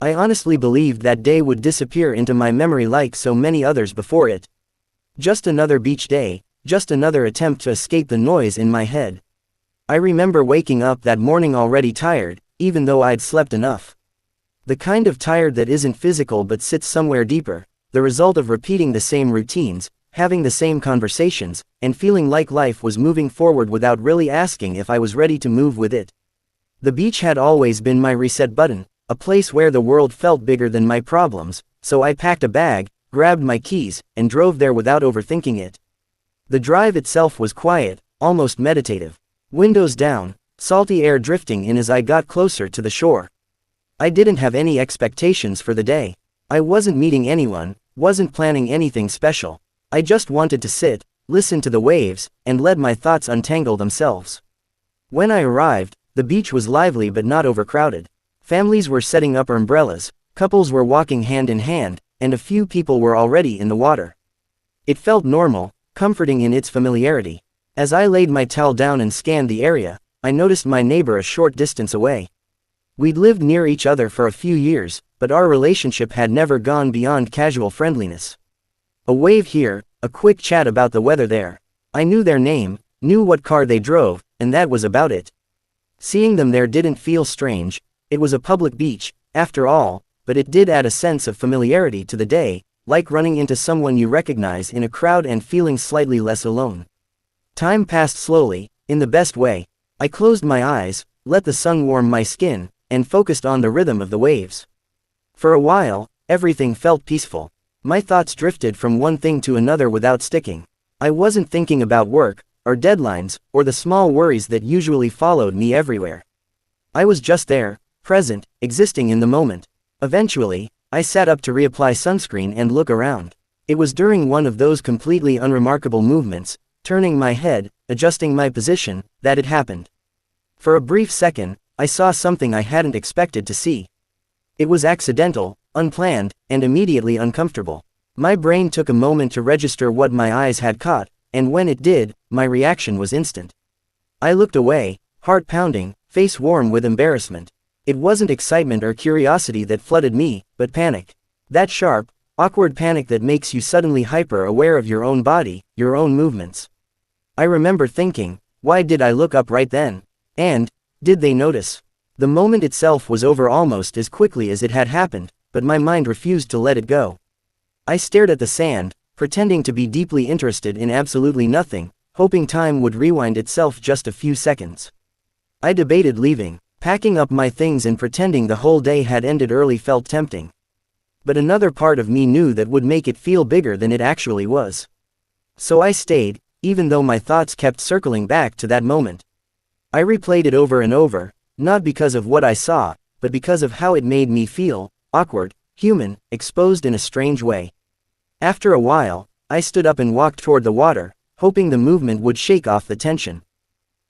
I honestly believed that day would disappear into my memory like so many others before it. Just another beach day, just another attempt to escape the noise in my head. I remember waking up that morning already tired, even though I'd slept enough. The kind of tired that isn't physical but sits somewhere deeper, the result of repeating the same routines, having the same conversations, and feeling like life was moving forward without really asking if I was ready to move with it. The beach had always been my reset button, a place where the world felt bigger than my problems, so I packed a bag, grabbed my keys, and drove there without overthinking it. The drive itself was quiet, almost meditative. Windows down, salty air drifting in as I got closer to the shore. I didn't have any expectations for the day. I wasn't meeting anyone, wasn't planning anything special. I just wanted to sit, listen to the waves, and let my thoughts untangle themselves. When I arrived, the beach was lively but not overcrowded. Families were setting up umbrellas, couples were walking hand in hand, and a few people were already in the water. It felt normal, comforting in its familiarity. As I laid my towel down and scanned the area, I noticed my neighbor a short distance away. We'd lived near each other for a few years, but our relationship had never gone beyond casual friendliness. A wave here, a quick chat about the weather there. I knew their name, knew what car they drove, and that was about it. Seeing them there didn't feel strange. It was a public beach, after all, but it did add a sense of familiarity to the day, like running into someone you recognize in a crowd and feeling slightly less alone. Time passed slowly, in the best way. I closed my eyes, let the sun warm my skin, and focused on the rhythm of the waves. For a while, everything felt peaceful. My thoughts drifted from one thing to another without sticking. I wasn't thinking about work, or deadlines, or the small worries that usually followed me everywhere. I was just there, present, existing in the moment. Eventually, I sat up to reapply sunscreen and look around. It was during one of those completely unremarkable movements, turning my head, adjusting my position, that it happened. For a brief second, I saw something I hadn't expected to see. It was accidental, unplanned, and immediately uncomfortable. My brain took a moment to register what my eyes had caught, and when it did, my reaction was instant. I looked away, heart pounding, face warm with embarrassment. It wasn't excitement or curiosity that flooded me, but panic. That sharp, awkward panic that makes you suddenly hyper-aware of your own body, your own movements. I remember thinking, why did I look up right then? And, did they notice? The moment itself was over almost as quickly as it had happened, but my mind refused to let it go. I stared at the sand, pretending to be deeply interested in absolutely nothing, hoping time would rewind itself just a few seconds. I debated leaving. Packing up my things and pretending the whole day had ended early felt tempting. But another part of me knew that would make it feel bigger than it actually was. So I stayed, even though my thoughts kept circling back to that moment. I replayed it over and over, not because of what I saw, but because of how it made me feel, awkward, human, exposed in a strange way. After a while, I stood up and walked toward the water, hoping the movement would shake off the tension.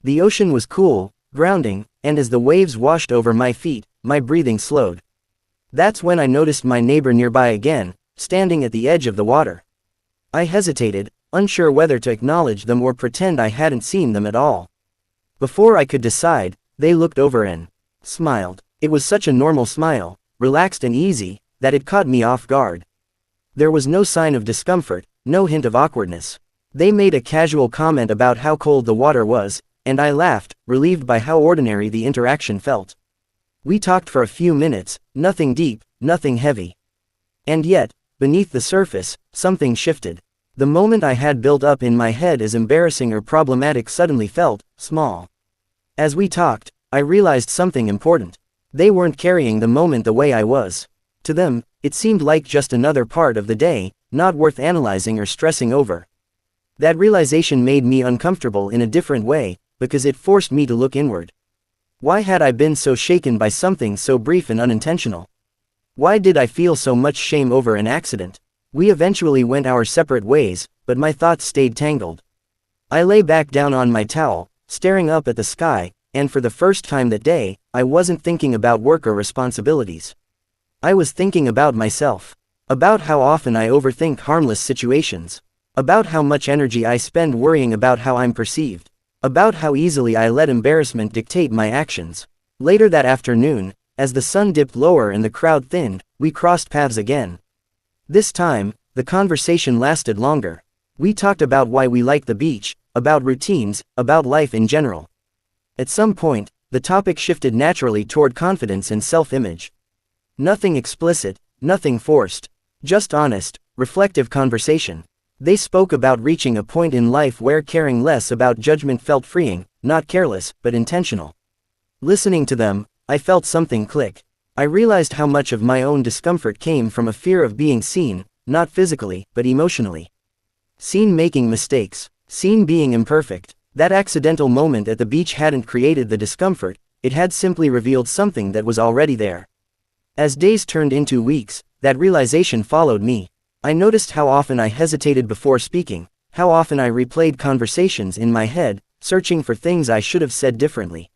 The ocean was cool, grounding, and as the waves washed over my feet, my breathing slowed. That's when I noticed my neighbor nearby again, standing at the edge of the water. I hesitated, unsure whether to acknowledge them or pretend I hadn't seen them at all. Before I could decide, they looked over and smiled. It was such a normal smile, relaxed and easy, that it caught me off guard. There was no sign of discomfort, no hint of awkwardness. They made a casual comment about how cold the water was, and I laughed, relieved by how ordinary the interaction felt. We talked for a few minutes, nothing deep, nothing heavy. And yet, beneath the surface, something shifted. The moment I had built up in my head as embarrassing or problematic suddenly felt small. As we talked, I realized something important. They weren't carrying the moment the way I was. To them, it seemed like just another part of the day, not worth analyzing or stressing over. That realization made me uncomfortable in a different way, because it forced me to look inward. Why had I been so shaken by something so brief and unintentional? Why did I feel so much shame over an accident? We eventually went our separate ways, but my thoughts stayed tangled. I lay back down on my towel, staring up at the sky, and for the first time that day, I wasn't thinking about work or responsibilities. I was thinking about myself. About how often I overthink harmless situations. About how much energy I spend worrying about how I'm perceived. About how easily I let embarrassment dictate my actions. Later that afternoon, As the sun dipped lower and the crowd thinned, we crossed paths again. This time, the conversation lasted longer. We talked about why we like the beach, about routines, about life in general. At some point, the topic shifted naturally toward confidence and self-image. Nothing explicit, nothing forced. Just honest, reflective conversation. They spoke about reaching a point in life where caring less about judgment felt freeing, not careless, but intentional. Listening to them, I felt something click. I realized how much of my own discomfort came from a fear of being seen, not physically, but emotionally. Seen making mistakes, seen being imperfect. That accidental moment at the beach hadn't created the discomfort, it had simply revealed something that was already there. As days turned into weeks, that realization followed me. I noticed how often I hesitated before speaking, how often I replayed conversations in my head, searching for things I should have said differently.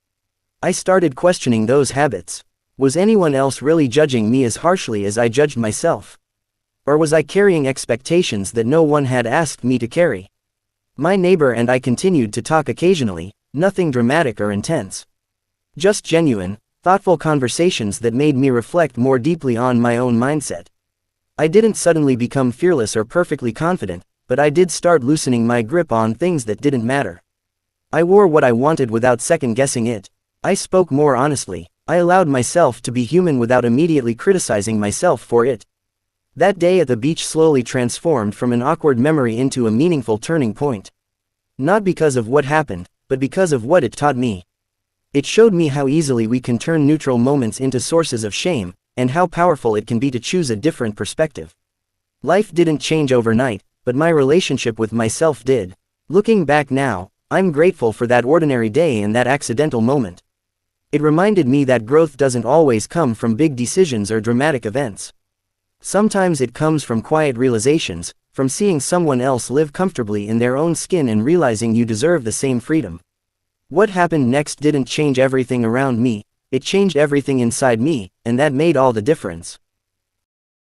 I started questioning those habits. Was anyone else really judging me as harshly as I judged myself? Or was I carrying expectations that no one had asked me to carry? My neighbor and I continued to talk occasionally, nothing dramatic or intense. Just genuine, thoughtful conversations that made me reflect more deeply on my own mindset. I didn't suddenly become fearless or perfectly confident, but I did start loosening my grip on things that didn't matter. I wore what I wanted without second-guessing it. I spoke more honestly. I allowed myself to be human without immediately criticizing myself for it. That day at the beach slowly transformed from an awkward memory into a meaningful turning point. Not because of what happened, but because of what it taught me. It showed me how easily we can turn neutral moments into sources of shame, and how powerful it can be to choose a different perspective. Life didn't change overnight, but my relationship with myself did. Looking back now, I'm grateful for that ordinary day and that accidental moment. It reminded me that growth doesn't always come from big decisions or dramatic events. Sometimes it comes from quiet realizations, from seeing someone else live comfortably in their own skin and realizing you deserve the same freedom. What happened next didn't change everything around me, it changed everything inside me, and that made all the difference.